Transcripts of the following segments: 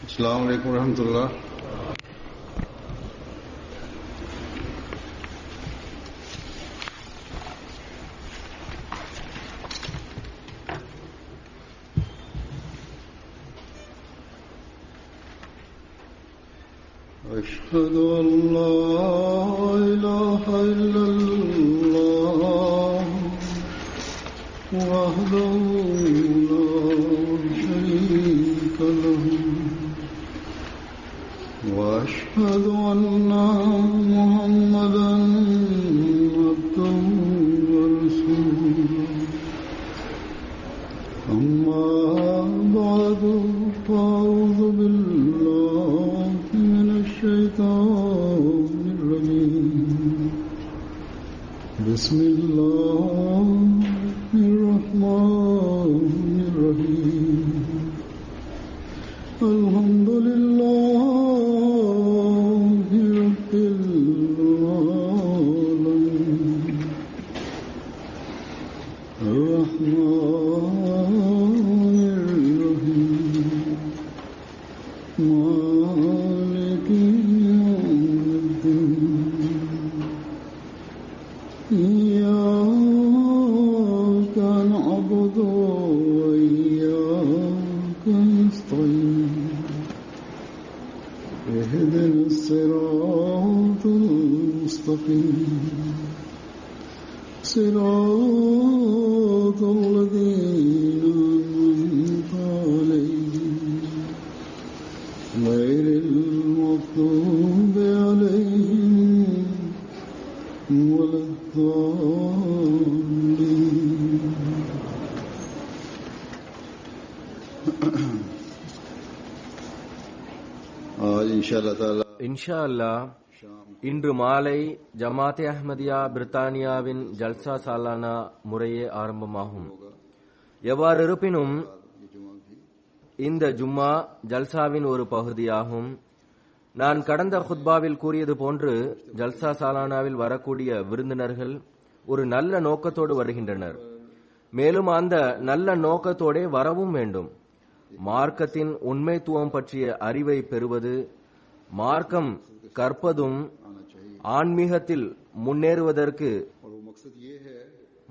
अस्सलाम वालेकुम रहमतुल्लाह। अशहदु अल्ला इलाहा इल्लल्लाह वहदहु ला शरीका लहु वअशहदु अन्ना मुहम्मदन अब्दुहु व रसूलुहु अम्मा बअदु फ़अऊज़ु बिल्लाहि मिनश शैतानिर रजीम बिस्मिल्लाहिर रहमानिर रहीम अल्हम्दुलिल्लाहि रब्बिल आलमीन अर्रहमानिर रहीम मालिकि यौमिद्दीन इय्याका नअबुदु व इय्याका नस्तईन इहदिनस सिरातल मुस्तक़ीम सिरातल लज़ीना अनअमता अलैहिम गैरिल मग़्दूबि अलैहिम वलद्दाल्लीन। आज இன்ஷா அல்லாஹ் இன்று மாலை ஜமாத்தே அஹ்மதியா பிரித்தானியாவின் ஜல்சா சாலானா முறையே ஆரம்பமாகும். எவ்வாறு இருப்பினும் இந்த ஜும்மா ஜல்சாவின் ஒரு பகுதியாகும். நான் கடந்த குத்பாவில் கூறியது போன்று ஜல்சா சாலானாவில் வரக்கூடிய விருந்தினர்கள் ஒரு நல்ல நோக்கத்தோடு வருகின்றனர். மேலும் அந்த நல்ல நோக்கத்தோடே வரவும் வேண்டும். மார்க்கத்தின் உண்மைத்துவம் பற்றிய அறிவை பெறுவது, மார்க்கம் கற்பதும், ஆன்மீகத்தில் முன்னேறுவதற்கு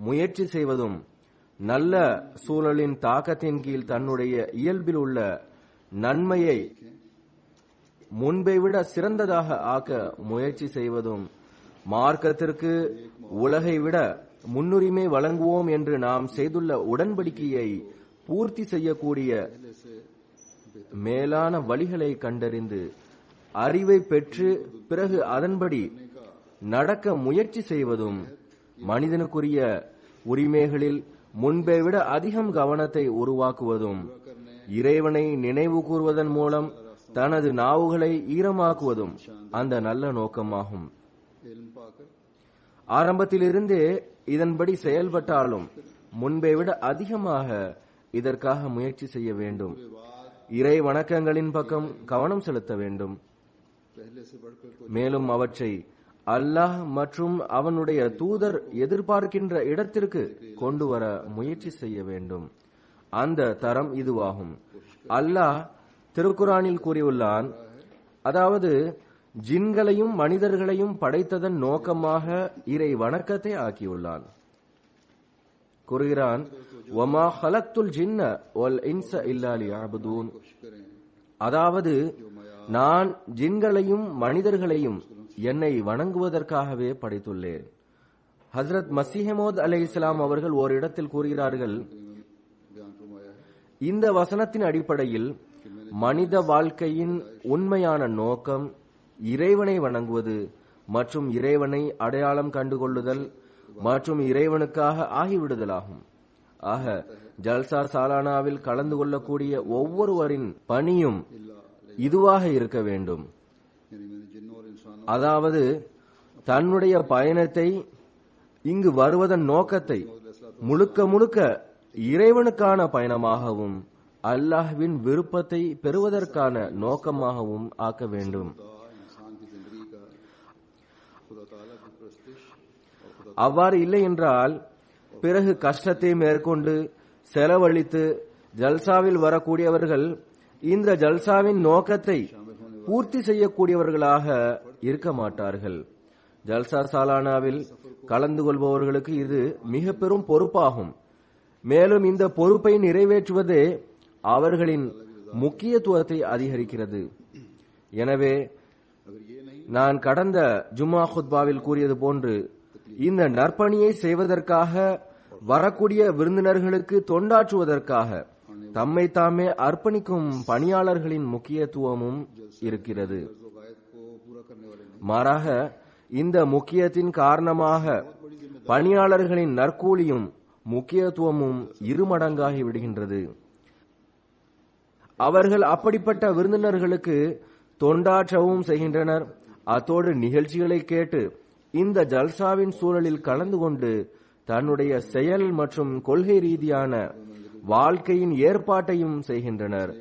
முயற்சி செய்வதும், நல்ல சூழலின் தாக்கத்தின் கீழ் தன்னுடைய இயல்பில் உள்ள நன்மையை முன்பை விட சிறந்ததாக ஆக்க முயற்சி செய்வதும், மார்க்கத்திற்கு உலகை விட முன்னுரிமை வழங்குவோம் என்று நாம் செய்துள்ள உடன்படிக்கையை பூர்த்தி செய்யக்கூடிய மேலான வழிகளை கண்டறிந்து அறிவை பெற்று பிறகு அதன்படி நடக்க முயற்சி செய்வதும், மனிதனுக்குரிய உரிமைகளில் முன்பை விட அதிகம் கவனத்தை உருவாக்குவதும், இறைவனை நினைவு கூறுவதன் மூலம் தனது நாவுகளை ஈரமாக்குவதும் அந்த நல்ல நோக்கமாகும். ஆரம்பத்திலிருந்தே இதன்படி செயல்பட்டாலும் முன்பை விட அதிகமாக இதற்காக முயற்சி செய்ய வேண்டும். இறை வணக்கங்களின் பக்கம் கவனம் செலுத்த வேண்டும். மேலும் அவற்றை அல்லாஹ் மற்றும் அவனுடைய தூதர் எதிர்பார்க்கின்ற இடத்திற்கு கொண்டு வர முயற்சி செய்ய வேண்டும். அந்த தரம் இதுவாகும். அல்லாஹ் திருக்குரானில் கூறியுள்ளான், அதாவது ஜின்களையும் மனிதர்களையும் படைத்ததன் நோக்கமாக இறை வணக்கத்தை ஆக்கியுள்ளான். கூறுகிறான், வமா ஹலக்துல் ஜின்ன வல் இன்ஸ இல்லா லியஅபுதூன், அதாவது நான் ஜின்களையும் மனிதர்களையும் என்னை வணங்குவதற்காகவே படைத்துள்ளேன். ஹஜ்ரத் மஸீஹ் மவ்ஊத் அலைஹிஸ்ஸலாம் அவர்கள் ஓரிடத்தில் கூறுகிறார்கள், இந்த வசனத்தின் அடிப்படையில் மனித வாழ்க்கையின் உண்மையான நோக்கம் இறைவனை வணங்குவது மற்றும் இறைவனை அடையாளம் கண்டுகொள்ளுதல் மற்றும் இறைவனுக்காக ஆகிவிடுதலாகும். ஆக ஜல்சா சாலானாவில் கலந்து கொள்ளக்கூடிய ஒவ்வொருவரின் பணியும் இதுவாக இருக்க வேண்டும். அதாவது தன்னுடைய பயணத்தை, இங்கு வருவதன் நோக்கத்தை முழுக்க முழுக்க இறைவனுக்கான பயணமாகவும் அல்லாஹ்வின் விருப்பத்தை பெறுவதற்கான நோக்கமாகவும் ஆக்க வேண்டும். அவ்வாறு இல்லை என்றால் பிறகு கஷ்டத்தை மேற்கொண்டு செலவழித்து ஜல்சாவில் வரக்கூடியவர்கள் இந்த ஜல்சாவின் நோக்கத்தை பூர்த்தி செய்யக்கூடியவர்களாக இருக்க மாட்டார்கள். ஜல்சா சாலானாவில் கலந்து கொள்பவர்களுக்கு இது மிக பெரும் பொறுப்பாகும். மேலும் இந்த பொறுப்பை நிறைவேற்றுவதே அவர்களின் முக்கியத்துவத்தை அதிகரிக்கிறது. எனவே நான் கடந்த ஜும்மா குத்பாவில் கூறியது போன்று இந்த நற்பணியை செய்வதற்காக, வரக்கூடிய விருந்தினர்களுக்கு தொண்டாற்றுவதற்காக தம்மை தாமே அர்ப்பணிக்கும் பணியாளர்களின் முக்கியத்துவமும் இருக்கிறது. மாறாக இந்த முக்கியத்தின் காரணமாக பணியாளர்களின் நற்கூலியும் முக்கியத்துவமும் இருமடங்காகி விடுகின்றது. அவர்கள் அப்படிப்பட்ட விருந்தினர்களுக்கு தொண்டாற்றவும் செய்கின்றனர். அத்தோடு நிகழ்ச்சிகளை கேட்டு இந்த ஜல்சாவின் சூழலில் கலந்து கொண்டு தன்னுடைய செயல் மற்றும் கொள்கை ரீதியான வாழ்க்கையின் ஏற்பாட்டையும் செய்கின்றனர்,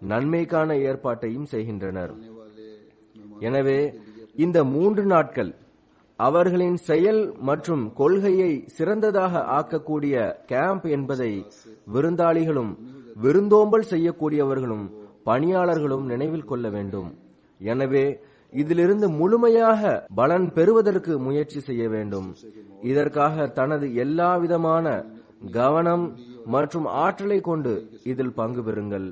நன்மைக்கான ஏற்பாட்டையும் செய்கின்றனர். எனவே இந்த 3 நாட்கள் அவர்களின் செயல் மற்றும் கொள்கையை சிறந்ததாக ஆக்கக்கூடிய கேம்ப் என்பதை விருந்தாளிகளும் விருந்தோம்பல் செய்யக்கூடியவர்களும் பணியாளர்களும் நினைவில் கொள்ள வேண்டும். எனவே இதிலிருந்து முழுமையாக பலன் பெறுவதற்கு முயற்சி செய்ய வேண்டும். இதற்காக தனது எல்லா விதமான கவனம் மற்றும் ஆற்றலை கொண்டு இதில் பங்கு பெறுங்கள்.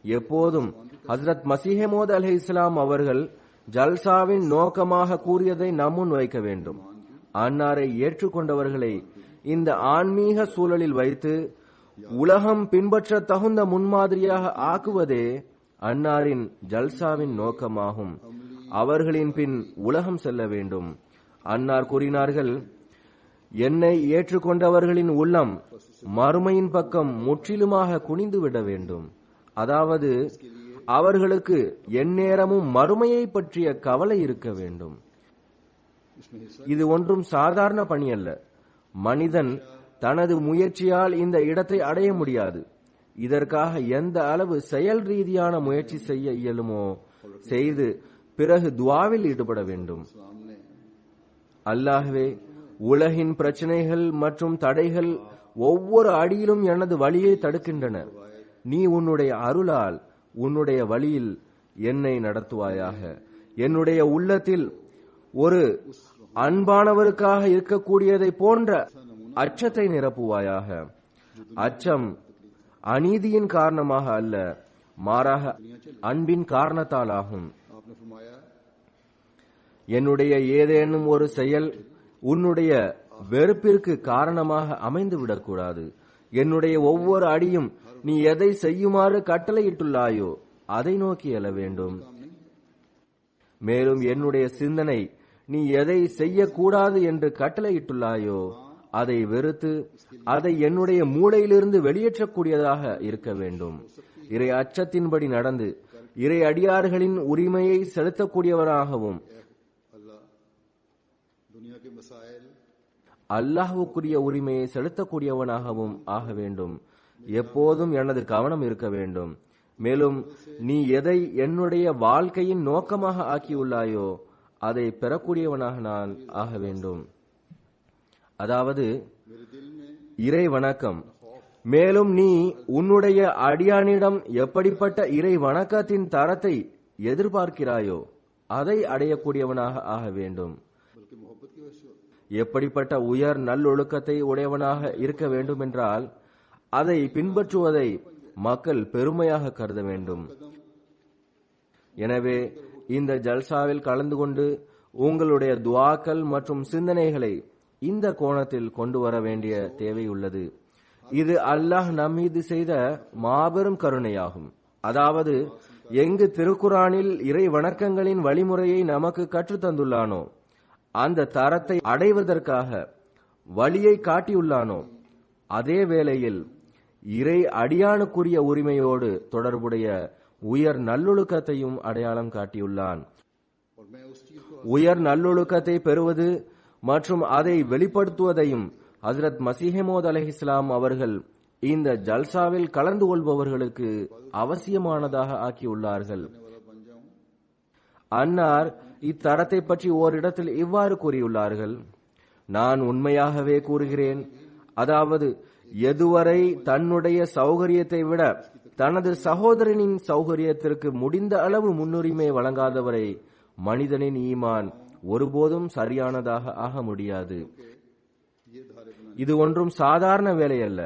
எப்போதும் ஹஸ்ரத் மசீஹ் மவ்ஊத் அலைஹிஸ்ஸலாம் அவர்கள் ஜல்சாவின் நோக்கமாக கூறியதை நம்முன் வைக்க வேண்டும். அன்னாரை ஏற்றுக்கொண்டவர்களை இந்த ஆன்மீக சூழலில் வைத்து உலகம் பின்பற்ற தகுந்த முன்மாதிரியாக ஆக்குவதே அன்னாரின் ஜல்சாவின் நோக்கமாகும். அவர்களின் பின் உலகம் செல்ல வேண்டும். அன்னார் கூறினார்கள், என்னை ஏற்றுக்கொண்டவர்களின் உள்ளம் மறுமையின் பக்கம் முற்றிலுமாக குனிந்து விட வேண்டும். அதாவது அவர்களுக்கு எந்நேரமும் மறுமையை பற்றிய கவலை இருக்க வேண்டும். இது ஒன்றும் சாதாரண பணி அல்ல. மனிதன் தனது முயற்சியால் இந்த இடத்தை அடைய முடியாது. இதற்காக எந்த அளவு செயல் ரீதியான முயற்சி செய்ய இயலுமோ செய்து பிறகு துஆவில் ஈடுபட வேண்டும். அல்லாஹ்வே, உலகின் பிரச்சனைகள் மற்றும் தடைகள் ஒவ்வொரு அடியிலும் எனது வழியை தடுக்கின்றன. நீ உன்னுடைய அருளால் உன்னுடைய வழியில் என்னை நடத்துவாயாக. என்னுடைய உள்ளத்தில் ஒரு அன்பானவருக்காக இருக்கக்கூடியதை போன்ற அச்சத்தை நிரப்புவாயாக. அச்சம் அநீதியின் காரணமாக அல்ல, மாறாக அன்பின் காரணத்தால் ஆகும். என்னுடைய ஏதேனும் ஒரு செயல் உன்னுடைய வெறுப்பிற்கு காரணமாக அமைந்து விடக்கூடாது. என்னுடைய ஒவ்வொரு அடியும் நீ எதை செய்யுமாறு கட்டளையிட்டுள்ளாயோ அதை நோக்கி எழ வேண்டும். மேலும் என்னுடைய சிந்தனை நீ எதை செய்யக்கூடாது என்று கட்டளையிட்டுள்ளாயோ அதை வெறுத்து அதை என்னுடைய மூளையிலிருந்து வெளியேற்றக்கூடியதாக இருக்க வேண்டும். இறை அச்சத்தின்படி நடந்து இறை அடியார்களின் உரிமையை செலுத்தக்கூடியவராகவும் அல்லாஹ்வுக்குரிய உரிமையை செலுத்தக்கூடியவனாகவும் ஆக வேண்டும். எப்போதும் எனது கவனம் இருக்க வேண்டும். மேலும் நீ எதை என்னுடைய வாழ்க்கையின் நோக்கமாக ஆக்கியுள்ளாயோ அதை பெறக்கூடியவனாக நான் ஆக வேண்டும். அதாவது இறை வணக்கம். மேலும் நீ உன்னுடைய அடியானிடம் எப்படிப்பட்ட இறை வணக்கத்தின் தரத்தை எதிர்பார்க்கிறாயோ அதை அடையக்கூடியவனாக ஆக வேண்டும். எப்படிப்பட்ட உயர் நல்லொழுக்கத்தை உடையவனாக இருக்க வேண்டும் என்றால் அதை பின்பற்றுவதை மக்கள் பெருமையாக கருத வேண்டும். எனவே இந்த ஜல்சாவில் கலந்து கொண்டு உங்களுடைய துஆக்கள் மற்றும் சிந்தனைகளை இந்த கோணத்தில் கொண்டு வர வேண்டிய தேவை உள்ளது. இது அல்லாஹ் நம்மீது செய்த மாபெரும் கருணையாகும். அதாவது எங்கு திருக்குரானில் இறை வணக்கங்களின் வழிமுறையை நமக்கு கற்றுத் தந்துள்ளானோ, அந்த தரத்தை அடைவதற்காக வழியை காட்டியுள்ளானோ, அதே வேளையில் இறை அடியானுக்குரிய உரிமையோடு தொடர்புடைய உயர் நல்லொழுக்கத்தையும் அடையாளம் காட்டியுள்ளான். உயர் நல்லொழுக்கத்தை பெறுவது மற்றும் அதை வெளிப்படுத்துவதையும் ஹஸ்ரத் மசீஹ் மவ்ஊத் அலைஹிஸ்ஸலாம் அவர்கள் இந்த ஜல்சாவில் கலந்து கொள்பவர்களுக்கு அவசியமானதாக ஆக்கியுள்ளார்கள். அன்னார் இத்தரத்தை பற்றி ஓரிடத்தில் இவ்வாறு கூறியுள்ளார்கள், நான் உண்மையாகவே கூறுகிறேன், அதாவது எதுவரை தன்னுடைய சௌகரியத்தை விட தனது சகோதரனின் சௌகரியத்திற்கு முடிந்த அளவு முன்னுரிமை வழங்காதவரை மனிதனின் ஈமான் ஒருபோதும் சரியானதாக ஆக முடியாது. இது ஒன்றும் சாதாரண வேலை அல்ல.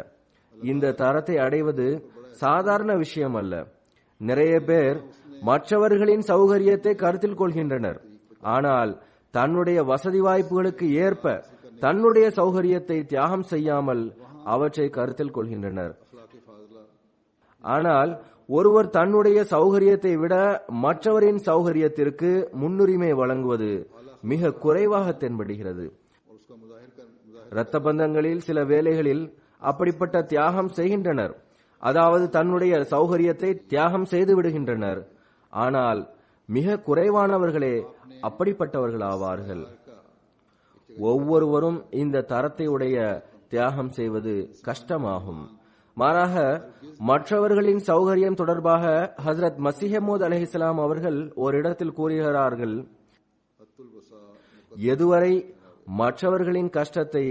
இந்த தரத்தை அடைவது சாதாரண விஷயம் அல்ல. நிறைய பேர் மற்றவர்களின் சௌகரியத்தை கருத்தில் கொள்கின்றனர். ஆனால் தன்னுடைய வசதி வாய்ப்புகளுக்கு ஏற்ப தன்னுடைய சௌகரியத்தை தியாகம் செய்யாமல் அவற்றை கருத்தில் கொள்கின்றனர். ஆனால் ஒருவர் தன்னுடைய சௌகரியத்தை விட மற்றவரின் சௌகரியத்திற்கு முன்னுரிமை வழங்குவது மிக குறைவாக தென்படுகிறது. இரத்த பந்தங்களில் சில வேளைகளில் அப்படிப்பட்ட தியாகம் செய்கின்றனர். அதாவது தன்னுடைய சௌகரியத்தை தியாகம் செய்து விடுகின்றனர். ஆனால் மிக குறைவானவர்களே அப்படிப்பட்டவர்கள் ஆவார்கள். ஒவ்வொருவரும் இந்த தரத்தை உடைய தியாகம் செய்வது கஷ்டமாகும். மாறாக மற்றவர்களின் சௌகரியம் தொடர்பாக ஹஜ்ரத் மஸீஹ் மவ்ஊத் அலைஹிஸ்ஸலாம் அவர்கள் ஓரிடத்தில் கூறுகிறார்கள், எதுவரை மற்றவர்களின் கஷ்டத்தை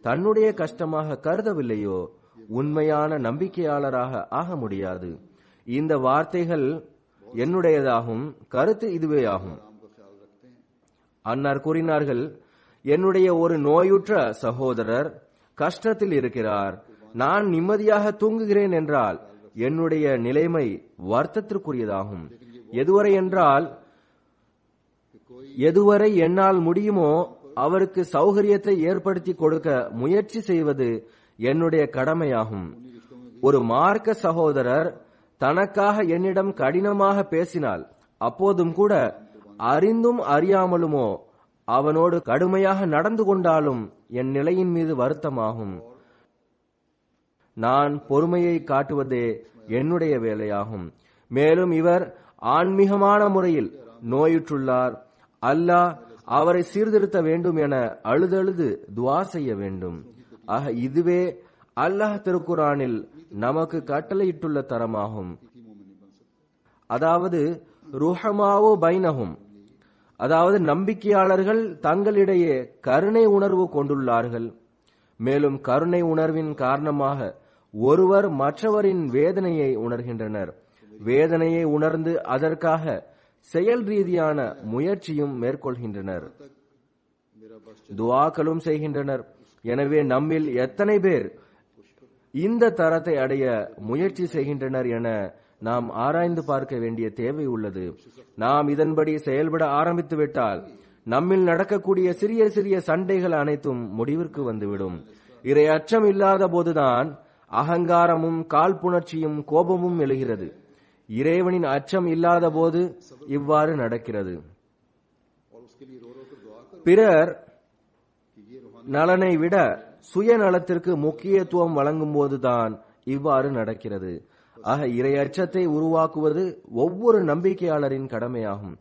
தன்னுடைய கஷ்டமாக கருதவில்லையோ உண்மையான நம்பிக்கையாளராக ஆக முடியாது. இந்த வார்த்தைகள் என்னுடையதாகும், கருத்து இதுவே ஆகும். அன்னார் கூறினார்கள், என்னுடைய ஒரு நோயுற்ற சகோதரர் கஷ்டத்தில் இருக்கிறார். நான் நிம்மதியாக தூங்குகிறேன் என்றால் என்னுடைய நிலைமை வருத்தத்திற்குரியதாகும். எதுவரை என்னால் முடியுமோ அவருக்கு சௌகரியத்தை ஏற்படுத்தி கொடுக்க முயற்சி செய்வது என்னுடைய கடமையாகும். ஒரு மார்க்க சகோதரர் தனக்காக என்னிடம் கடினமாக பேசினால் அப்போதும் கூட அறிந்தும் அறியாமலுமோ அவனோடு கடுமையாக நடந்து கொண்டாலும் என் நிலையின் மீது வருத்தமாகும். நான் பொறுமையை காட்டுவதே என்னுடைய வேலையாகும். மேலும் இவர் ஆன்மீகமான முறையில் நோயுற்றுள்ளார். அல்லாஹ் அவரை சீர்திருத்த வேண்டும் என அழுதழுது துஆ செய்ய வேண்டும். ஆக இதுவே அல்லாஹ் திருக்குரானில் நமக்கு கட்டளையிட்டுள்ள தரமாகும். அதாவது ருஹமாவோ பைனஹும், அதாவது நம்பிக்கையாளர்கள் தங்களிடையே கருணை உணர்வு கொண்டுள்ளார்கள். மேலும் கருணை உணர்வின் காரணமாக ஒருவர் மற்றவரின் வேதனையை உணர்கின்றனர். வேதனையை உணர்ந்து அதற்காக செயல் ரீதியான முயற்சியும் மேற்கொள்கின்றனர், துஆக்களும் செய்கின்றனர். எனவே நம்மில் எத்தனை பேர் இந்த தரத்தை அடைய முயற்சி செய்கின்றனர் என நாம் ஆராய்ந்து பார்க்க வேண்டிய தேவை உள்ளது. நாம் இதன்படி செயல்பட ஆரம்பித்துவிட்டால் நம்மில் நடக்கக்கூடிய சிறிய சிறிய சண்டைகள் அனைத்தும் முடிவிற்கு வந்துவிடும். இறை அச்சம் இல்லாத போதுதான் அகங்காரமும் காழ்ப்புணர்ச்சியும் கோபமும் எழுகிறது. இறைவனின் அச்சம் இல்லாத போது இவ்வாறு நடக்கிறது. பிறர் நலனை விட சுயநலத்திற்கு முக்கியத்துவம் வழங்கும் போதுதான் இவ்வாறு நடக்கிறது. ஆக இறை அச்சத்தை உருவாக்குவது ஒவ்வொரு நம்பிக்கையாளரின் கடமையாகும்.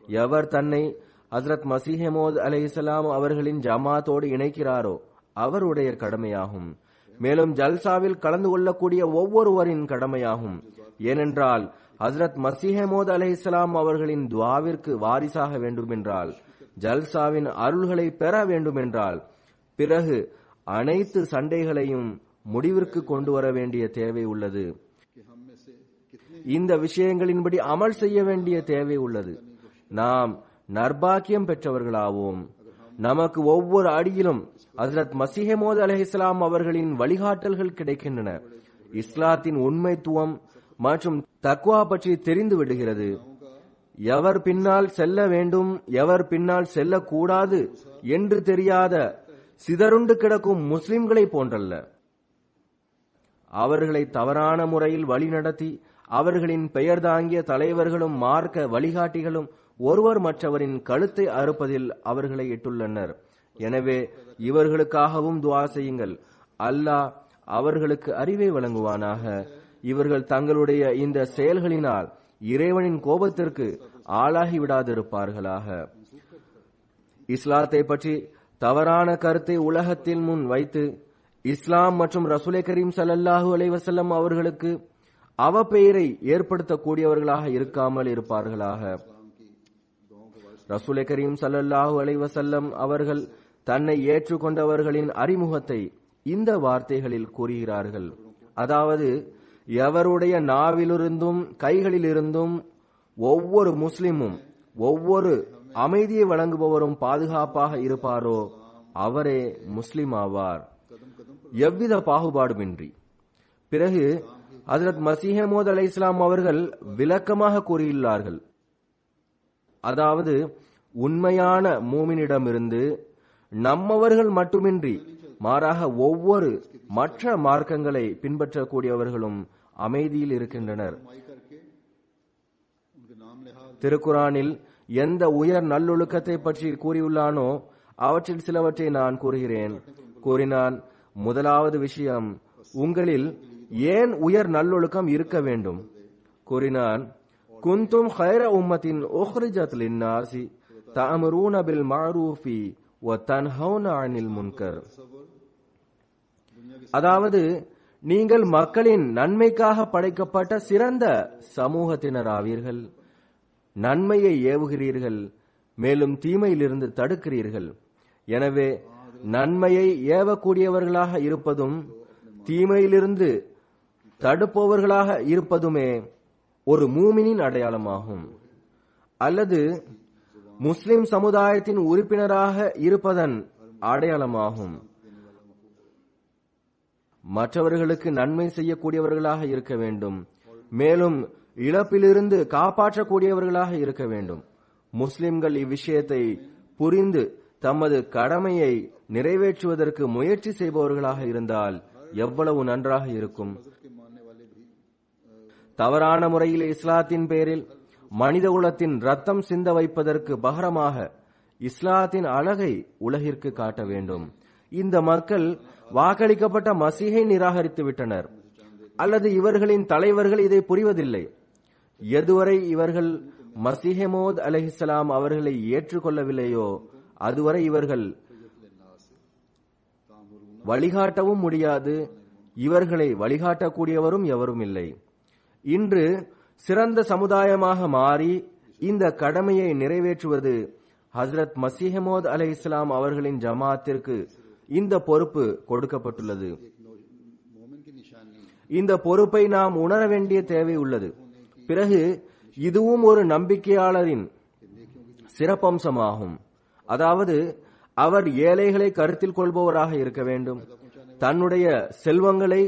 எவர் தன்னை ஹஜ்ரத் மஸீஹ் மவ்ஊத் அலைஹிஸ்ஸலாம் அவர்களின் ஜமாத்தோடு இணைக்கிறாரோ அவருடைய கடமையாகும். மேலும் ஜல்சாவில் கலந்து கொள்ளக்கூடிய ஒவ்வொருவரின் கடமையாகும். ஏனென்றால் ஹஜ்ரத் மஸீஹ் மவ்ஊத் அலைஹிஸ்ஸலாம் அவர்களின் துஆவிற்கு வாரிசாக வேண்டுமென்றால், ஜல்சாவின் அருள்களை பெற வேண்டுமென்றால், பிறகு அனைத்து சண்டைகளையும் முடிவிற்கு கொண்டு வர வேண்டிய தேவை உள்ளது. இந்த விஷயங்களின்படி அமல் செய்ய வேண்டிய தேவை உள்ளது. நாம் நற்பாக்கியம் பெற்றவர்களாவோம். நமக்கு ஒவ்வொரு அடியிலும் ஹஜ்ரத் மஸீஹ் மவ்ஊத் அலைஹிஸ்ஸலாம் அவர்களின் வழிகாட்டல்கள் கிடைக்கின்றன. இஸ்லாத்தின் உண்மைத்துவம் மற்றும் தக்வா பற்றி தெரிந்து விடுகிறது. எவர் பின்னால் செல்ல வேண்டும், எவர் பின்னால் செல்லக்கூடாது என்று தெரியாத சிதறுண்டு கிடக்கும் முஸ்லிம்களை போன்றல்ல. அவர்களை தவறான முறையில் வழிநடத்தி அவர்களின் பெயர் தாங்கிய தலைவர்களும் மார்க்க வழிகாட்டிகளும் ஒருவர் மற்றவரின் கழுத்தை அறுப்பதில் அவர்களை இட்டுள்ளனர். எனவே இவர்களுக்காகவும் துஆ செய்யுங்கள். அல்லாஹ் அவர்களுக்கு அறிவை வழங்குவானாக. இவர்கள் தங்களுடைய இந்த செயல்களினால் இறைவனின் கோபத்திற்கு ஆளாகி விடாதிருப்பார்களாக. இஸ்லாத்தை பற்றி தவறான கருத்தை உலகத்தின் முன் வைத்து இஸ்லாம் மற்றும் ரசூலே கரீம் ஸல்லல்லாஹு அலைஹி வஸல்லம் அவர்களுக்கு அவப்பெயரை ஏற்படுத்தக்கூடியவர்களாக இருக்காமல் இருப்பார்களாக. ரசூலே கரீம் ஸல்லல்லாஹு அலைஹி வஸல்லம் அவர்கள் தன்னை ஏற்றுக்கொண்டவர்களின் அறிமுகத்தை இந்த வார்த்தைகளில் கூறுகிறார்கள். அதாவது, எவருடைய நாவிலிருந்தும் கைகளிலிருந்தும் ஒவ்வொரு முஸ்லிமும் ஒவ்வொரு அமைதியை வழங்குபவரும் பாதுகாப்பாக இருப்பாரோ அவரே முஸ்லிம் ஆவார், எவ்வித பாகுபாடுமின்றி. பிறகு ஹஜ்ரத் மஸீஹ் மவ்ஊத் அலைஹிஸ்ஸலாம் அவர்கள் விளக்கமாக கூறியுள்ளார்கள், அதாவது உண்மையான மூமினிடமிருந்து நம்மவர்கள் மட்டுமின்றி மாறாக ஒவ்வொரு மற்ற மார்க்கங்களை பின்பற்றக்கூடியவர்களும் அமைதியில் இருக்கின்றனர். திருக்குரானில் எந்த உயர் நல்லொழுக்கத்தை பற்றி கூறியுள்ளானோ அவற்றில் சிலவற்றை நான் கூறுகிறேன். கூறினான், முதலாவது விஷயம், உங்களில் ஏன் உயர் நல்லொழுக்கம் இருக்க வேண்டும்? கூறினான், குந்தும் ஹைர உம்மத்தின் உஹ்ரிஜத் லின்னாசி தஅமுரூன பில் மஅரூஃபி வ தன்ஹவுன அனில் முன்கர். அதாவது நீங்கள் மக்களின் நன்மைக்காக படைக்கப்பட்ட சிறந்த சமூகத்தினராவீர்கள், நன்மையை ஏவுகிறீர்கள், மேலும் தீமையிலிருந்து தடுக்கிறீர்கள். எனவே நன்மையை ஏவக்கூடியவர்களாக இருப்பதும் தீமையிலிருந்து தடுப்பவர்களாக இருப்பதுமே ஒரு மூமினின் அடையாளமாகும், அல்லது முஸ்லிம் சமுதாயத்தின் உறுப்பினராக இருப்பதன் அடையாளமாகும். மற்றவர்களுக்கு நன்மை செய்யக்கூடியவர்களாக இருக்க வேண்டும், மேலும் இழப்பிலிருந்து காப்பாற்றக்கூடியவர்களாக இருக்க வேண்டும். முஸ்லிம்கள் இவ்விஷயத்தை புரிந்து தமது கடமையை நிறைவேற்றுவதற்கு முயற்சி செய்பவர்களாக இருந்தால் எவ்வளவு நன்றாக இருக்கும். தவறான முறையில் இஸ்லாத்தின் பெயரில் மனித குலத்தின் ரத்தம் சிந்த வைப்பதற்கு பகரமாக இஸ்லாத்தின் அழகை உலகிற்கு காட்ட வேண்டும். இந்த மக்கள் வாக்களிக்கப்பட்ட மசீஹை நிராகரித்து விட்டனர், அல்லது இவர்களின் தலைவர்கள் இதை புரிவதில்லை. எதுவரை இவர்கள் மஸீஹ் மவ்ஊத் அலைஹிஸ்ஸலாம் அவர்களை ஏற்றுக்கொள்ளவில்லையோ அதுவரை இவர்கள் வழிகாட்டவும் முடியாது, இவர்களை வழிகாட்டக்கூடியவரும் எவரும் இல்லை. இன்று சிறந்த சமுதாயமாக மாறி இந்த கடமையை நிறைவேற்றுவது ஹஜ்ரத் மஸீஹ் மவ்ஊத் அலைஹிஸ்ஸலாம் அவர்களின் ஜமாத்திற்கு இந்த பொறுப்பு கொடுக்கப்பட்டுள்ளது. இந்த பொறுப்பை நாம் உணர வேண்டிய தேவை உள்ளது. பிறகு இதுவும் ஒரு நம்பிக்கையாளரின் சிறப்பம்சமாகும், அதாவது அவர் ஏழைகளை கருத்தில் கொள்பவராக இருக்க வேண்டும், தன்னுடைய செல்வங்களை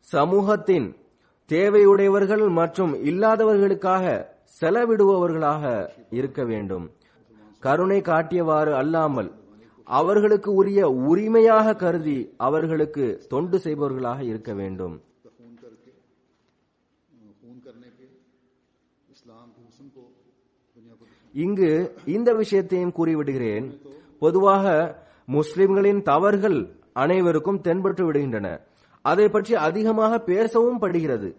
சமூகத்தின் தேவையுடையவர்கள் மற்றும் இல்லாதவர்களுக்காக செலவிடுபவர்களாக இருக்க வேண்டும். கருணை காட்டியவாறு அல்லாமல் அவர்களுக்கு உரிய உரிமையாக கருதி அவர்களுக்கு தொண்டு செய்பவர்களாக இருக்க வேண்டும். இங்கு இந்த விஷயத்தையும் கூறிவிடுகிறேன். பொதுவாக முஸ்லிம்களின் தவறுகள் அனைவருக்கும் தென்பட்டு விடுகின்றன, அதை பற்றி அதிகமாக பேசவும் படுகிறது.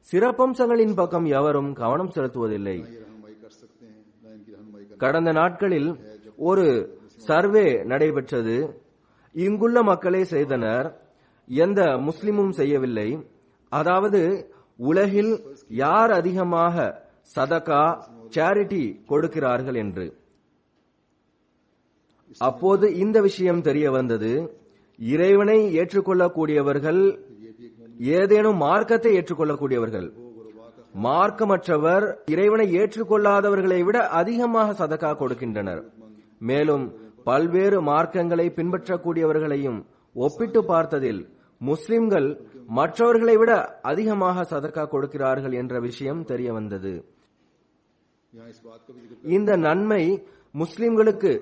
சிறப்பம்சங்களின் பக்கம் எவரும் கவனம் செலுத்துவதில்லை. கடந்த நாட்களில் ஒரு சர்வே நடைபெற்றது. இங்குள்ள மக்களே செய்தனர், எந்த முஸ்லிமும் செய்யவில்லை. அதாவது உலகில் யார் அதிகமாக சதகா சேரிட்டி கொடுக்கிறார்கள் என்று. அப்போது இந்த விஷயம் தெரிய வந்தது, இறைவனை ஏற்றுக்கொள்ளக்கூடியவர்கள் ஏதேனும் மார்க்கத்தை ஏற்றுக்கொள்ளக்கூடியவர்கள், மார்க்கமற்றவர் இறைவனை ஏற்றுக்கொள்ளாதவர்களை விட அதிகமாக சதகா கொடுக்கின்றனர். மேலும் பல்வேறு மார்க்கங்களை பின்பற்றக்கூடியவர்களையும் ஒப்பிட்டு பார்த்ததில் முஸ்லிம்கள் மற்றவர்களை விட அதிகமாக சதகா கொடுக்கிறார்கள் என்ற விஷயம் தெரிய வந்தது. இந்த நன்மை முஸ்லிம்களுக்கு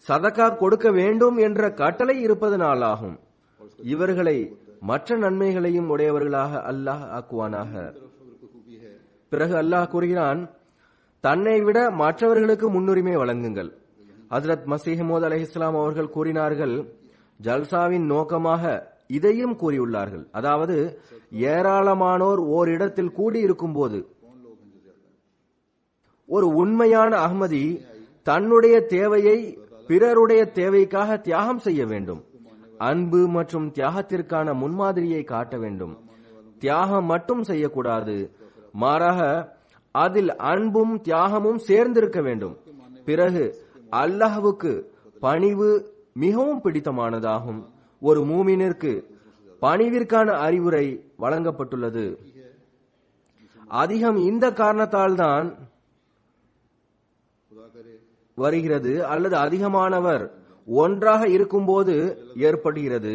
சதகா கொடுக்க வேண்டும் என்ற கட்டளை இருப்பதனாலாகும். இவர்களை மற்ற நன்மைகளையும் உடையவர்களாக அல்லாஹ் ஆக்குவானாக. பிறகு அல்லாஹ் கூறுகிறான், தன்னை விட மற்றவர்களுக்கு முன்னுரிமை வழங்குங்கள். ஹஜ்ரத் மஸீஹ் மவ்ஊத் அலைஹிஸ்ஸலாம் அவர்கள் கூறினார்கள், ஜல்சாவின் நோக்கமாக இதையும் கூறியுள்ளார்கள். அதாவது ஏராளமானோர் ஓரிடத்தில் கூடியிருக்கும் போது ஒரு உண்மையான அஹ்மதி தன்னுடைய தேவையை பிறருடைய தேவைக்காக தியாகம் செய்ய வேண்டும். அன்பு மற்றும் தியாகத்திற்கான முன்மாதிரியை காட்ட வேண்டும். தியாகம் மட்டும் செய்யக்கூடாது, மாறாக அதில் அன்பும் தியாகமும் சேர்ந்திருக்க வேண்டும். பிறகு அல்லாஹ்வுக்கு பணிவு மிகவும் பிடித்தமானதாகும். ஒரு மூமினிற்கு பணிவிற்கான அறிவுரை வழங்கப்பட்டுள்ளது. அதிகம் இந்த காரணத்தால் தான் வருகிறது, அல்லது அதிகமானவர் ஒன்றாக இருக்கும்போது ஏற்படுகிறது.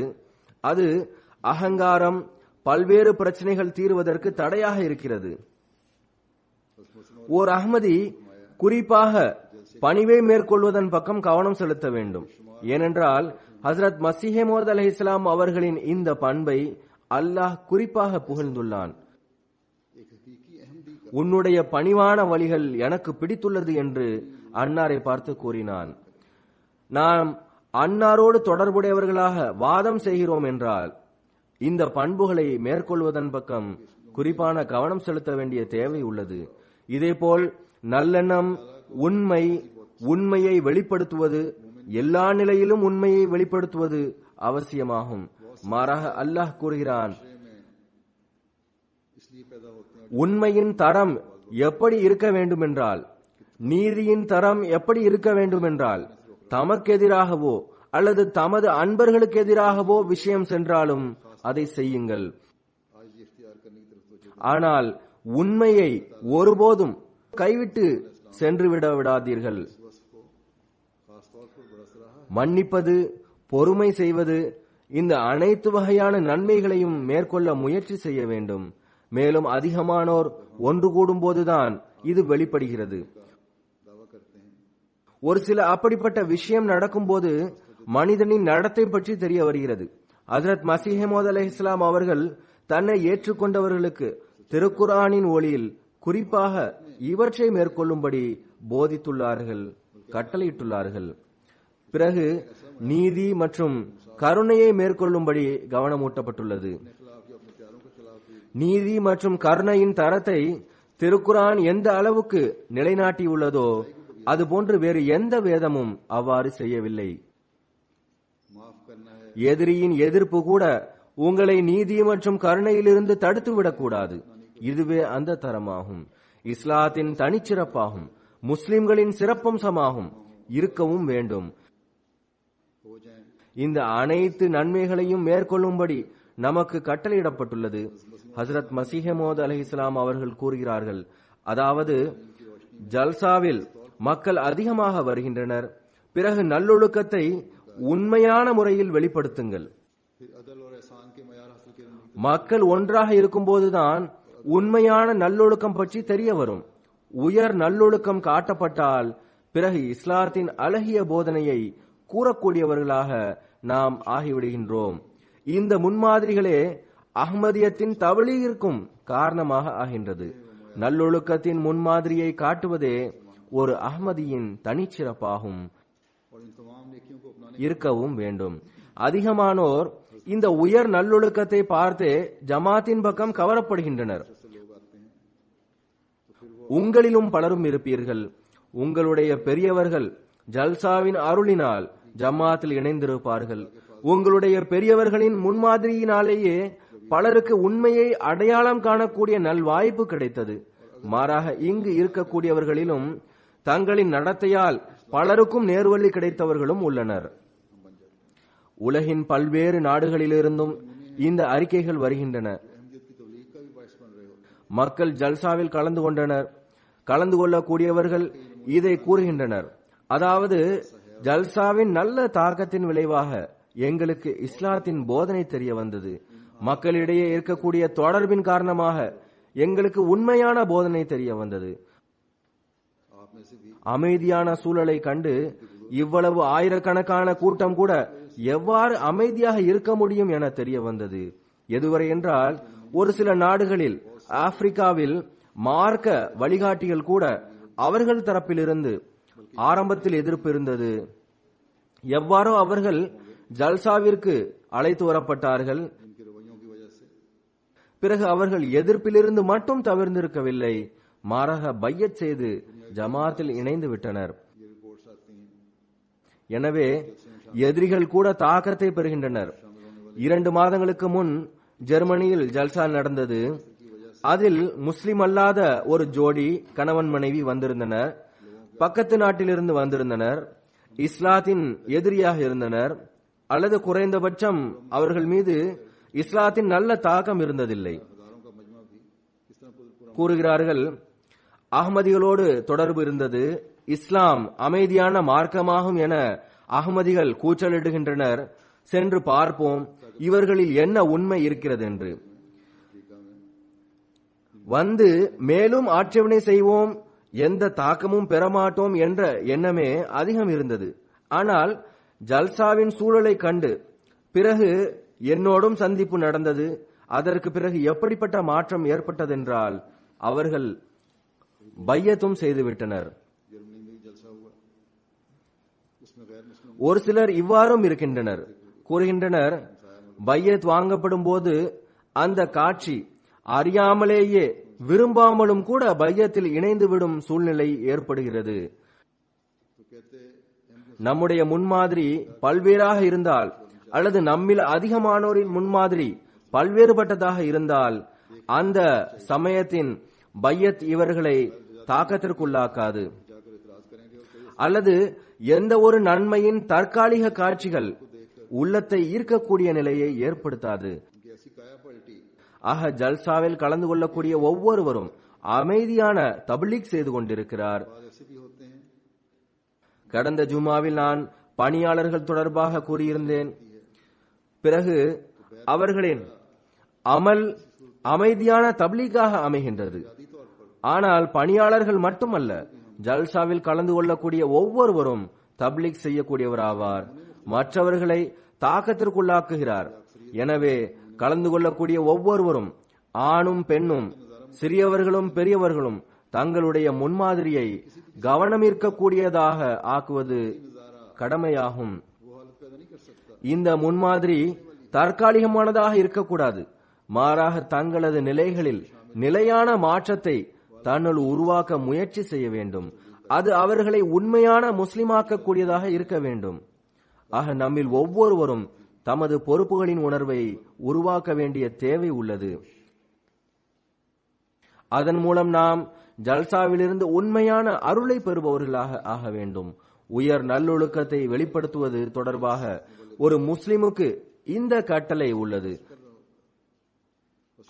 அது அகங்காரம், பல்வேறு பிரச்சனைகள் தீர்வதற்கு தடையாக இருக்கிறது. ஓர் அஹ்மதி குறிப்பாக பணிவை மேற்கொள்வதன் பக்கம் கவனம் செலுத்த வேண்டும். ஏனென்றால் ஹசரத் மசீஹ் மவ்ஊத் அலைஹிஸ்ஸலாம் அவர்களின் இந்த பண்பை அல்லாஹ் குறிப்பாக புகழ்ந்துள்ளான். உன்னுடைய பணிவான வழிகள் எனக்கு பிடித்துள்ளது என்று அன்னாரை பார்த்து கூறினான். நாம் அன்னாரோடு தொடர்புடையவர்களாக வாதம் செய்கிறோம் என்றால் இந்த பண்புகளை மேற்கொள்வதன் பக்கம் குறிப்பான கவனம் செலுத்த வேண்டிய தேவை உள்ளது. இதேபோல் நல்லெண்ணம், உண்மை, உண்மையை வெளிப்படுத்துவது, எல்லா நிலையிலும் உண்மையை வெளிப்படுத்துவது அவசியமாகும். மாறாக அல்லாஹ் கூறுகிறான், உண்மையின் தரம் எப்படி இருக்க வேண்டுமென்றால், நீதியின் தரம் எப்படி இருக்க வேண்டுமென்றால், தமக்கு எதிராகவோ அல்லது தமது அன்பர்களுக்கு எதிராகவோ விஷயம் சென்றாலும் அதை செய்யுங்கள். ஆனால் உண்மையை ஒருபோதும் கைவிட்டு சென்று விடாதீர்கள். மன்னிப்பது, பொறுமை செய்வது, இந்த அனைத்து வகையான நன்மைகளையும் மேற்கொள்ள முயற்சி செய்ய வேண்டும். மேலும் அதிகமானோர் ஒன்று கூடும் போதுதான் இது வெளிப்படுகிறது. ஒரு சில அப்படிப்பட்ட விஷயம் நடக்கும் போது மனிதனின் நடத்தை பற்றி தெரிய வருகிறது. ஹஜ்ரத் மசீஹ் மவ்ஊத் அலைஹிஸ்ஸலாம் அவர்கள் தன்னை ஏற்றுக்கொண்டவர்களுக்கு திருக்குர்ஆனின் ஒளியில் குறிப்பாக இவற்றை மேற்கொள்ளும்படி போதித்துள்ளார்கள், கட்டளையிட்டுள்ளார்கள். பிறகு நீதி மற்றும் கருணையை மேற்கொள்ளும்படி கவனமூட்டப்பட்டுள்ளது. நீதி மற்றும் கருணையின் தரத்தை திருக்குர்ஆன் எந்த அளவுக்கு நிலைநாட்டியுள்ளதோ அதுபோன்று வேறு எந்த வேதமும் அவ்வாறு செய்யவில்லை. எதிரியின் எதிர்ப்பு கூட உங்களை நீதி மற்றும் கருணையிலிருந்து தடுத்துவிடக் கூடாது. இதுவே அந்த தரமாகும். இஸ்லாத்தின் தனிச்சிறப்பாகும், முஸ்லிம்களின் சிறப்பம்சமாகும், இருக்கவும் வேண்டும். இந்த அனைத்து நன்மைகளையும் மேற்கொள்ளும்படி நமக்கு கட்டளையிடப்பட்டுள்ளது. ஹஜ்ரத் மசீஹ் மவ்ஊத் அலைஹிஸ்ஸலாம் அவர்கள் கூறுகிறார்கள், அதாவது ஜல்சாவில் மக்கள் அதிகமாக வருகின்றனர். பிறகு நல்லொழுக்கத்தை உண்மையான முறையில் வெளிப்படுத்துங்கள். மக்கள் ஒன்றாக இருக்கும்போதுதான் உண்மையான நல்லொழுக்கம் பற்றி தெரிய வரும். உயர் நல்லொழுக்கம் காட்டப்பட்டால் பிறகு இஸ்லாத்தின் அழகிய போதனையை கூறக்கூடியவர்களாக நாம் ஆகிவிடுகின்றோம். இந்த முன்மாதிரிகளே அஹ்மதியத்தின் தவலீகிற்கும் காரணமாக ஆகின்றது. நல்லொழுக்கத்தின் முன்மாதிரியை காட்டுவதே ஒரு அஹ்மதியின் தனிச்சிறப்பாகும், இருக்கவும் வேண்டும். அதிகமானோர் இந்த உயர் நல்லொழுக்கத்தை பார்த்து ஜமாத்தின் பக்கம் கவரப்படுகின்றனர். உங்களிலும் பலரும் இருப்பீர்கள். உங்களுடைய பெரியவர்கள் ஜல்சாவின் அருளினால் ஜமாத்தில் இணைந்திருப்பார்கள். உங்களுடைய பெரியவர்களின் முன்மாதிரியினாலேயே பலருக்கு உண்மையை அடையாளம் காணக்கூடிய நல்வாய்ப்பு கிடைத்தது. மாறாக இங்கு இருக்கக்கூடியவர்களிலும் தங்களின் நடத்தையால் பலருக்கும் நேர்வழி கிடைத்தவர்களும் உள்ளனர். உலகின் பல்வேறு நாடுகளிலிருந்தும் இந்த அறிக்கைகள் வருகின்றன. மக்கள் ஜல்சாவில் கலந்து கொண்டனர். கலந்து கொள்ளக்கூடியவர்கள் இதை கூறுகின்றனர், அதாவது ஜல்சாவின் நல்ல தாக்கத்தின் விளைவாக எங்களுக்கு இஸ்லாத்தின் போதனை தெரிய வந்தது. மக்களிடையே இருக்கக்கூடிய தொடர்பின் காரணமாக எங்களுக்கு உண்மையான போதனை தெரிய வந்தது. அமைதியான சூழலை கண்டு இவ்வளவு ஆயிரக்கணக்கான கூட்டம் கூட எவ்வாறு அமைதியாக இருக்க முடியும் என தெரிய வந்தது. எதுவரை என்றால் ஒரு சில நாடுகளில், ஆப்பிரிக்காவில் மார்க்க வழிகாட்டிகள் கூட அவர்கள் தரப்பிலிருந்து ஆரம்பத்தில் எதிர்ப்பு இருந்தது. எவ்வாறோ அவர்கள் ஜல்சாவிற்கு அழைத்து வரப்பட்டார்கள். பிறகு அவர்கள் எதிர்ப்பிலிருந்து மட்டும் தவிர்ந்திருக்கவில்லை, மாறாக பையத் செய்து ஜமாத்தில் இணைந்து விட்டனர். எனவே எதிரிகள் கூட தாக்கத்தை பெறுகின்றனர். 2 மாதங்களுக்கு முன் ஜெர்மனியில் ஜல்சா நடந்தது. அதில் முஸ்லிம் அல்லாத ஒரு ஜோடி கணவன் மனைவி வந்திருந்தனர். பக்கத்து நாட்டிலிருந்து வந்திருந்தனர். இஸ்லாத்தின் எதிரியாக இருந்தனர், அல்லது குறைந்தபட்சம் அவர்கள் மீது இஸ்லாத்தின் நல்ல தாக்கம் இருந்ததில்லை. கூறுகிறார்கள், அஹ்மதிகளோடு தொடர்பு இருந்தது. இஸ்லாம் அமைதியான மார்க்கமாகும் என அஹ்மதிகள் கூச்சலிடுகின்றனர். சென்று பார்ப்போம் இவர்களில் என்ன உண்மை இருக்கிறது என்று. வந்து மேலும் ஆட்சேபனை செய்வோம், எந்த தாக்கமும் பெறமாட்டோம் என்ற எண்ணமே அதிகம் இருந்தது. ஆனால் ஜல்சாவின் சூழலை கண்டு பிறகு என்னோடும் சந்திப்பு நடந்தது. அதற்கு பிறகு எப்படிப்பட்ட மாற்றம் ஏற்பட்டதென்றால் அவர்கள் பையத்தும் செய்துவிட்டனர். ஒரு சிலர் இவ்வாறும் இருக்கின்றனர். கூறுகின்றனர், பையத் வாங்கப்படும் போது அந்த காட்சி அறியாமலேயே விரும்பாமலும் கூட பையத்தில் இணைந்துவிடும் சூழ்நிலை ஏற்படுகிறது. நம்முடைய முன்மாதிரி பல்வேறாக இருந்தால் அல்லது நம்மில் அதிகமானோரின் முன்மாதிரி பல்வேறுபட்டதாக இருந்தால் அந்த சமயத்தின் பையத் இவர்களை தாக்கத்திற்குள்ளாக்காது. அல்லது எந்த ஒரு நன்மையின் தற்காலிக காட்சிகள் உள்ளத்தை ஈர்க்கக்கூடிய நிலையை ஏற்படுத்தாது. ஆக ஜல்சாவில் கலந்து கொள்ளக்கூடிய ஒவ்வொருவரும் அமைதியான தப்லீக் செய்து கொண்டிருக்கிறார். கடந்த ஜுமாவில் நான் பணியாளர்கள் தொடர்பாக கூறியிருந்தேன். பிறகு அவர்களின் அமல் அமைதியான தப்லீகாக அமைகின்றது. ஆனால் பணியாளர்கள் மட்டுமல்ல, ஜல்சாவில் கலந்து கொள்ளக்கூடிய ஒவ்வொருவரும் தப்லீக் செய்யக்கூடியவராவார், மற்றவர்களை தாக்கத்திற்குள்ளாக்குகிறார். எனவே கலந்து கொள்ளக்கூடிய ஒவ்வொருவரும், ஆணும் பெண்ணும், சிறியவர்களும் பெரியவர்களும் தங்களுடைய முன்மாதிரியை கவனமிருக்கக்கூடியதாக ஆக்குவது கடமையாகும். இந்த முன்மாதிரி தற்காலிகமானதாக இருக்கக்கூடாது. மாறாக தங்களது நிலைகளில் நிலையான மாற்றத்தை தன்னுள் உருவாக்க முயற்சி செய்ய வேண்டும். அது அவர்களை உண்மையான முஸ்லிமாக்கக்கூடியதாக இருக்க வேண்டும். ஆக நம்மில் ஒவ்வொருவரும் தமது பொறுப்புகளின் உணர்வை உருவாக்க வேண்டிய தேவை உள்ளது. அதன் மூலம் நாம் ஜல்சாவிலிருந்து உண்மையான அருளை பெறுபவர்களாக ஆக வேண்டும். உயர் நல்லொழுக்கத்தை வெளிப்படுத்துவது தொடர்பாக ஒரு முஸ்லிமுக்கு இந்த கட்டளை உள்ளது.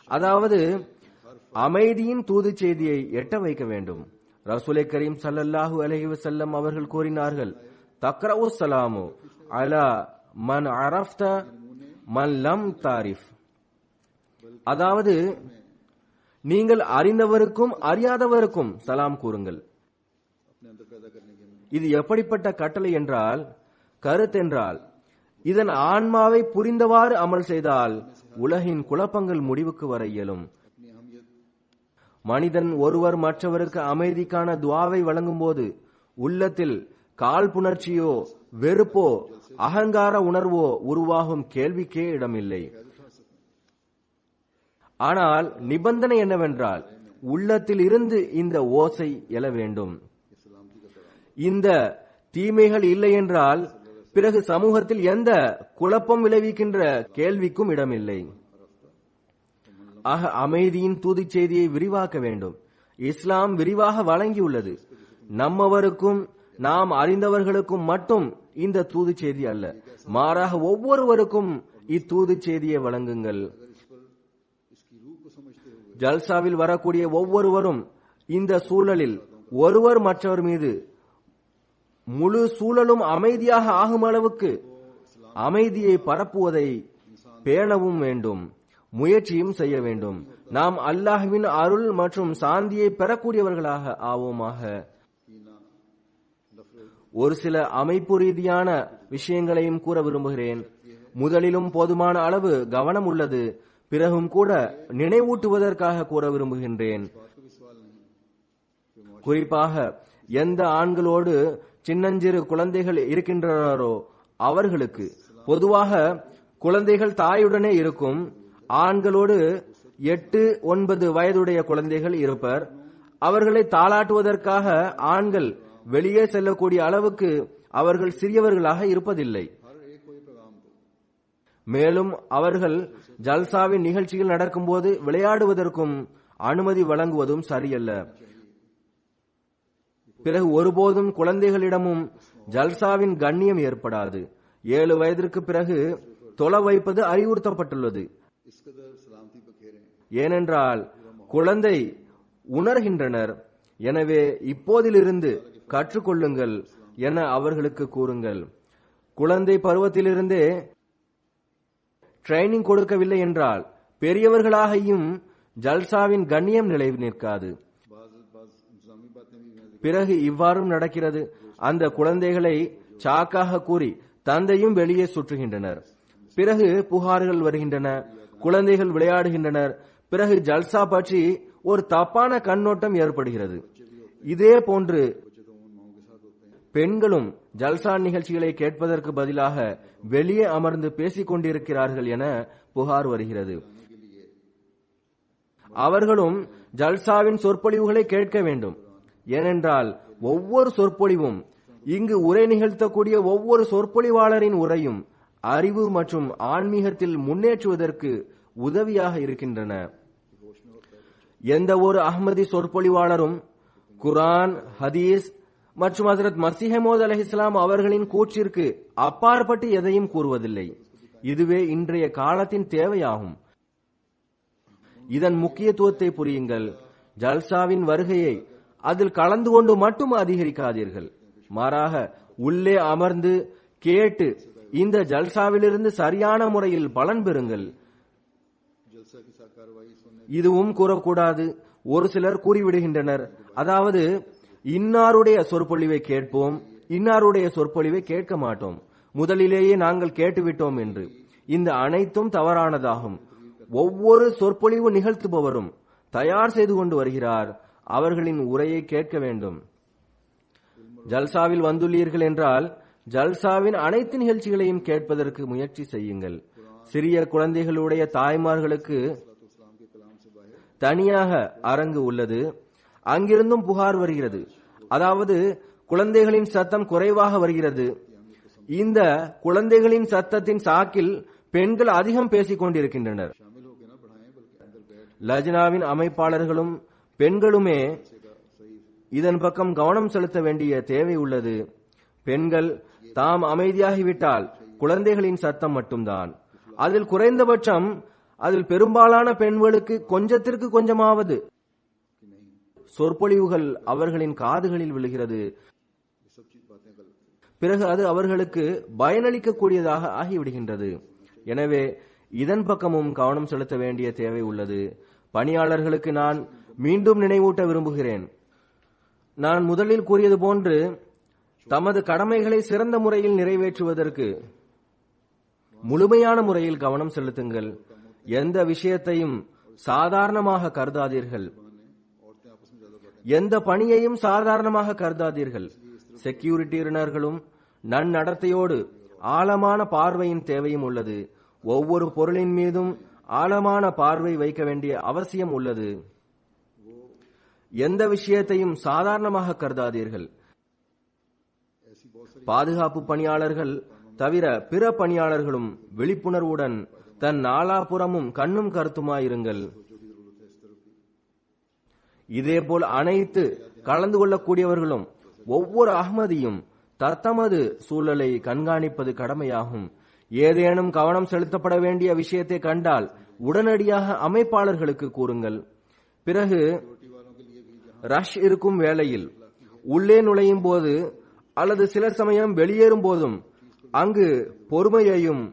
அதாவது அமைதியின் தூது செய்தியை எட்ட வைக்க வேண்டும். ரசூலை கரீம் ஸல்லல்லாஹு அலைஹி வஸல்லம் அவர்கள் கூறினார்கள், தக்ரவு ஸலாமு அலா மன் அரஃப்த மன் லம் தாரிஃப். அதாவது நீங்கள் அறிந்தவருக்கும் அறியாதவருக்கும் சலாம் கூறுங்கள். இது எப்படிப்பட்ட கட்டளை என்றால், கருத்தென்றால் இதன் ஆன்மாவை புரிந்தவாறு அமல் செய்தால் உலகின் குழப்பங்கள் முடிவுக்கு வர இயலும். மனிதன் ஒருவர் மற்றவருக்கு அமைதிக்கான துஆவை வழங்கும் போது உள்ளத்தில் காழ்ப்புணர்ச்சியோ வெறுப்போ அகங்கார உணர்வோ உருவாகும் கேள்விக்கே இடமில்லை. ஆனால் நிபந்தனை என்னவென்றால் உள்ளத்தில் இருந்து இந்த ஓசை எழ வேண்டும். இந்த தீமைகள் இல்லை என்றால் பிறகு சமூகத்தில் எந்த குழப்பம் விளைவிக்கின்ற கேள்விக்கும் இடமில்லை. ஆக அமைதியின் தூது செய்தியை விரிவாக்க வேண்டும். இஸ்லாம் விரிவாக வழங்கியுள்ளது. நம்மவருக்கும் நாம் அறிந்தவர்களுக்கும் மட்டும் இந்த தூது செய்தி அல்ல, மாறாக ஒவ்வொருவருக்கும் இத்தூது செய்தியை வழங்குங்கள். ஜல்சாவில் வரக்கூடிய ஒவ்வொருவரும் இந்த சூழலில் ஒருவர் மற்றவர் மீது முழு சூழலும் அமைதியாக ஆகும் அளவுக்கு அமைதியை பரப்புவதை பேணவும் வேண்டும், முயற்சியும் செய்ய வேண்டும். நாம் அல்லாஹ்வின் அருள் மற்றும் சாந்தியை பெறக்கூடியவர்களாக ஆவோமாக. ஒரு சில அமைப்பு ரீதியான விஷயங்களையும் கூற விரும்புகிறேன். முதலிலும் போதுமான அளவு கவனம் உள்ளது, பிறகும் கூட நினைவூட்டுவதற்காக கூற விரும்புகின்றேன். குறிப்பாக எந்த ஆண்களோடு சின்னஞ்சிறு குழந்தைகள் இருக்கின்றனரோ அவர்களுக்கு, பொதுவாக குழந்தைகள் தாயுடனே இருக்கும். ஆண்களோடு 8-9 வயதுடைய குழந்தைகள் இருப்பர். அவர்களை தாளாட்டுவதற்காக ஆண்கள் வெளியே செல்லக்கூடிய அளவுக்கு அவர்கள் சிறியவர்களாக இருப்பதில்லை. மேலும் அவர்கள் ஜல்சாவின் நிகழ்ச்சிகள் நடக்கும்போது விளையாடுவதற்கும் அனுமதி வழங்குவதும் சரியல்ல. பிறகு ஒருபோதும் குழந்தைகளிடமும் ஜல்சாவின் கண்ணியம் ஏற்படாது. 7 வயதிற்கு பிறகு தொலை வைப்பது அறிவுறுத்தப்பட்டுள்ளது. ஏனென்றால் குழந்தை உணர்கின்றனர். எனவே இப்போதிலிருந்து கற்றுக்கொள்ளுங்கள் என அவர்களுக்கு கூறுங்கள். குழந்தை பருவத்திலிருந்தே ட்ரைனிங் கொடுக்கவில்லை என்றால் பெரியவர்களாகியும் ஜல்சாவின் கண்ணியம் நிலை நிற்காது. பிறகு இவ்வாறும் நடக்கிறது. அந்த குழந்தைகளை சாக்காக கூறி தந்தையும் வெளியே சுற்றுகின்றனர். பிறகு புகார்கள் வருகின்றன, குழந்தைகள் விளையாடுகின்றனர். பிறகு ஜல்சா பற்றி ஒரு தப்பான கண்ணோட்டம் ஏற்படுகிறது. இதே போன்று பெண்களும் ஜல்சா நிகழ்ச்சிகளை கேட்பதற்கு பதிலாக வெளியே அமர்ந்து பேசிக் கொண்டிருக்கிறார்கள் என புகார் வருகிறது. அவர்களும் ஜல்சாவின் சொற்பொழிவுகளை கேட்க வேண்டும். ஏனென்றால் ஒவ்வொரு சொற்பொழிவும், இங்கு உரை நிகழ்த்தக்கூடிய ஒவ்வொரு சொற்பொழிவாளரின் உரையும் அறிவு மற்றும் ஆன்மீகத்தில் முன்னேற்றுவதற்கு உதவியாக இருக்கின்றன. எந்த ஒரு அஹ்மதி சொற்பொழிவாளரும் குர்ஆன், ஹதீஸ் மற்றும் ஹஜ்ரத் மஸீஹ் மவ்ஊத் அலைஹிஸ்ஸலாம் அவர்களின் கூற்றிற்கு அப்பாற்பட்டு எதையும் கூறுவதில்லை. இதுவே இன்றைய காலத்தின் தேவையாகும். இதன் முக்கியத்துவத்தை புரியுங்கள். ஜல்சாவின் வருகையை அதில் கலந்து கொண்டு மட்டும் அதிகரிக்காதீர்கள். மாறாக உள்ளே அமர்ந்து கேட்டு இந்த ஜல்சாவிலிருந்து சரியான முறையில் பலன் பெறுங்கள். இதுவும் கூறக்கூடாது. ஒரு சிலர் கூறிவிடுகின்றனர், அதாவது இன்னாருடைய சொற்பொழிவை கேட்போம், இன்னாருடைய சொற்பொழிவை கேட்க மாட்டோம், முதலிலேயே நாங்கள் கேட்டுவிட்டோம் என்று. இந்த அனைத்தும் தவறானதாகும். ஒவ்வொரு சொற்பொழிவு நிகழ்த்துபவரும் தயார் செய்து கொண்டு வருகிறார். அவர்களின் உரையை கேட்க வேண்டும். ஜல்சாவில் வந்துள்ளீர்கள் என்றால் ஜல்சாவின் அனைத்து நிகழ்ச்சிகளையும் கேட்பதற்கு முயற்சி செய்யுங்கள். சிறிய குழந்தைகளுடைய தாய்மார்களுக்கு தனியாக அரங்கு உள்ளது. அங்கிருந்தும் புகார் வருகிறது, அதாவது குழந்தைகளின் சத்தம் குறைவாக வருகிறது. இந்த குழந்தைகளின் சத்தத்தின் சாக்கில் பெண்கள் அதிகம் பேசிக் கொண்டிருக்கின்றனர். லஜ்னாவின் அமைப்பாளர்களும் பெண்களுமே இதன் பக்கம் கவனம் செலுத்த வேண்டிய தேவை உள்ளது. பெண்கள் தாம் அமைதியாகிவிட்டால் குழந்தைகளின் சத்தம் மட்டும்தான். அதில் குறைந்தபட்சம் அதில் பெரும்பாலான பெண்களுக்கு கொஞ்சத்திற்கு கொஞ்சமாவது சொற்பொழிவுகள் அவர்களின் காதுகளில் விழுகிறது. பிறகு அது அவர்களுக்கு பயனளிக்கக்கூடியதாக ஆகிவிடுகின்றது. எனவே இதன் பக்கமும் கவனம் செலுத்த வேண்டிய தேவை உள்ளது. பணியாளர்களுக்கு நான் மீண்டும் நினைவூட்ட விரும்புகிறேன். நான் முதலில் கூறியது போன்று தமது கடமைகளை சிறந்த முறையில் நிறைவேற்றுவதற்கு முழுமையான முறையில் கவனம் செலுத்துங்கள். எந்த விஷயத்தையும் சாதாரணமாக கருதாதீர்கள். எந்த பணியையும் சாதாரணமாக கருதாதீர்கள். செக்யூரிட்டியினர்களும் நன்னடத்தையோடு ஆழமான பார்வையின் தேவையும் உள்ளது. ஒவ்வொரு பொருளின் மீதும் ஆழமான பார்வை வைக்க வேண்டிய அவசியம் உள்ளது. எந்த விஷயத்தையும் சாதாரணமாக கருதாதீர்கள். பாதுகாப்பு பணியாளர்கள் தவிர பிற பணியாளர்களும் விழிப்புணர்வுடன் தன் நாலாபுறமும் கண்ணும் கருத்துமாயிருங்கள். இதேபோல் அனைத்து கலந்து கொள்ளக்கூடியவர்களும் ஒவ்வொரு அஹ்மதியும் தத்தமது சூழலை கண்காணிப்பது கடமையாகும். ஏதேனும் கவனம் செலுத்தப்பட வேண்டிய விஷயத்தை கண்டால் உடனடியாக அமைப்பாளர்களுக்கு கூறுங்கள். பிறகு ரஷ் இருக்கும் வேளையில் உள்ளே நுழையும் போது அல்லது சில சமயம் வெளியேறும் போதும் அங்கு பொறுமையையும்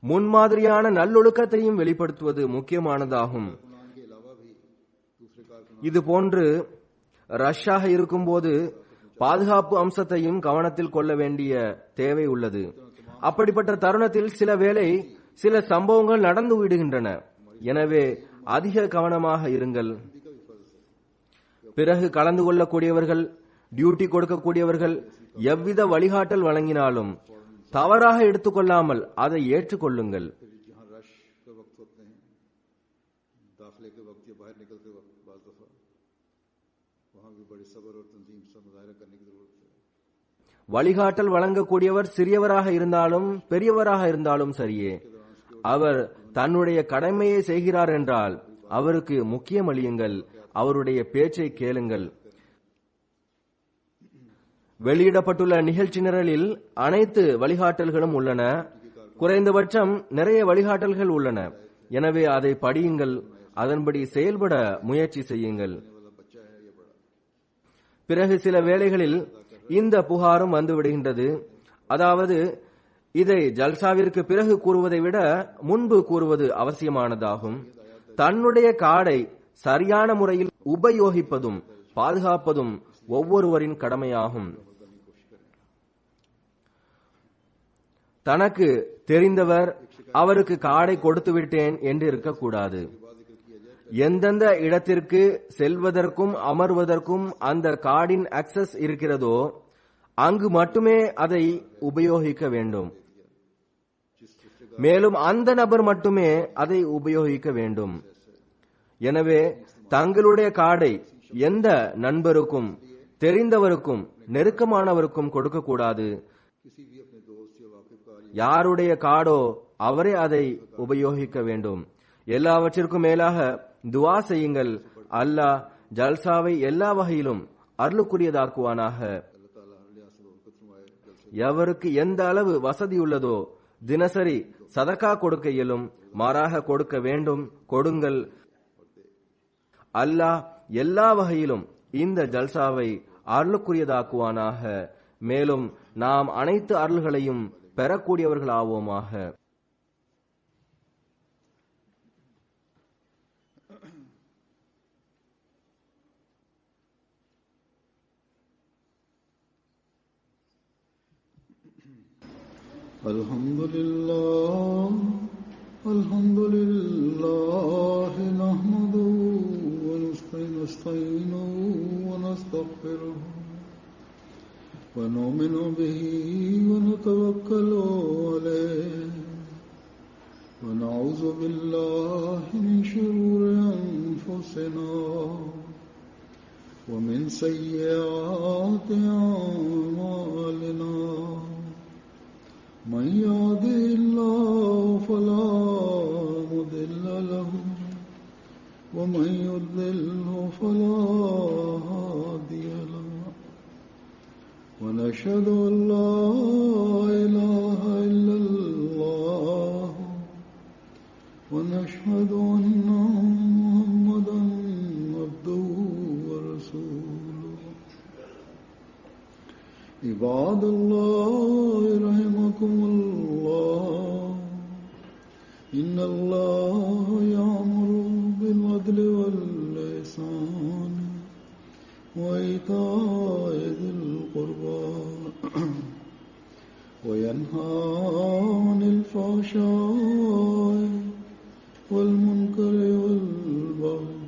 முன்மாதிரியான நல்லொழுக்கத்தையும் வெளிப்படுத்துவது முக்கியமானதாகும். இது போன்று ரஷ்ஷாக இருக்கும் போது பாதுகாப்பு அம்சத்தையும் கவனத்தில் கொள்ள வேண்டிய தேவை உள்ளது. அப்படிப்பட்ட தருணத்தில் சில வேளை சில சம்பவங்கள் நடந்து விடுகின்றன. எனவே அதிக கவனமாக இருங்கள். பிறகு கலந்து கொள்ளக்கூடியவர்கள், டியூட்டி கொடுக்கக்கூடியவர்கள் எவ்வித வழிகாட்டல் வழங்கினாலும் தவறாக எடுத்துக்கொள்ளாமல் அதை ஏற்றுக்கொள்ளுங்கள். வழிகாட்டல் வழங்கக்கூடியவர் சிறியவராக இருந்தாலும் பெரியவராக இருந்தாலும் சரியே, அவர் தன்னுடைய கடமையை செய்கிறார் என்றால் அவருக்கு முக்கியம் அளியுங்கள். அவருடைய பேச்சை கேளுங்கள். வெளியிடப்பட்டுள்ள நிகழ்ச்சி நிரலில் அனைத்து வழிகாட்டல்களும் உள்ளன. குறைந்தபட்சம் நிறைய வழிகாட்டல்கள் உள்ளன. எனவே அதை படியுங்கள். அதன்படி செயல்பட முயற்சி செய்யுங்கள். பிறகு சில வேளைகளில் இந்த புகாரும் வந்துவிடுகின்றது. அதாவது, இதை ஜல்சாவிற்கு பிறகு கூறுவதை விட முன்பு கூறுவது அவசியமானதாகும். தன்னுடைய காடை சரியான முறையில் உபயோகிப்பதும் பாதுகாப்பதும் ஒவ்வொருவரின் கடமையாகும். தனக்கு தெரிந்தவர் அவருக்கு காடை கொடுத்து விட்டேன் என்று இருக்கக்கூடாது. எந்தெந்த இடத்திற்கு செல்வதற்கும் அமர்வதற்கும் அந்த காடின் அக்சஸ் இருக்கிறதோ அங்கு மட்டுமே அதை உபயோகிக்க வேண்டும். மேலும் அந்த நபர் மட்டுமே அதை உபயோகிக்க வேண்டும். எனவே தங்களுடைய காடை எந்த நண்பருக்கும் தெரிந்தவருக்கும் நெருக்கமானவருக்கும் கொடுக்கக்கூடாது. யாருடைய காடோ அவரே அதை உபயோகிக்க வேண்டும். எல்லாவற்றிற்கும் மேலாக துவா செய்யுங்கள், அல்லாஹ் ஜல்சாவை எல்லா வகையிலும் அருளுக்குரியதாக்குவானாக. எவருக்கு எந்த அளவு வசதியுள்ளதோ தினசரி சதகா கொடுக்க இயலும், மாறாக கொடுக்க வேண்டும், கொடுங்கள். அல்லாஹ் எல்லா வகையிலும் இந்த ஜல்சாவை அருளுக்குரியதாக்குவானாக. மேலும் நாம் அனைத்து அருள்களையும் பெறக்கூடியவர்களாவோமாக. Alhamdulillah, alhamdulillah, nahmaduhu wa nasta'inuhu wa nastaghfiruhu wa nu'minu bihi wa natawakkalu alayhi wa na'udhu billahi min shururi anfusina wa min sayyiati a'malina. من يهده الله فلا مضل له ومن يضلله فلا هادي له ونشهد أن لا إله إلا الله ونشهد أن محمدا عبده ورسوله. عباد الله رحمكم الله، إن الله يأمر بالعدل والإحسان وإيتاء ذي القربى وينهى عن الفحشاء والمنكر والبغي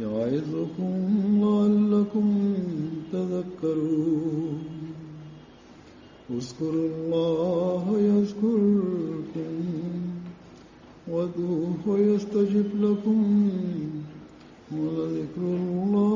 يعظكم لعلكم تذكرون. اذكروا الله يذكركم وادعوه يستجب لكم ولذكر الله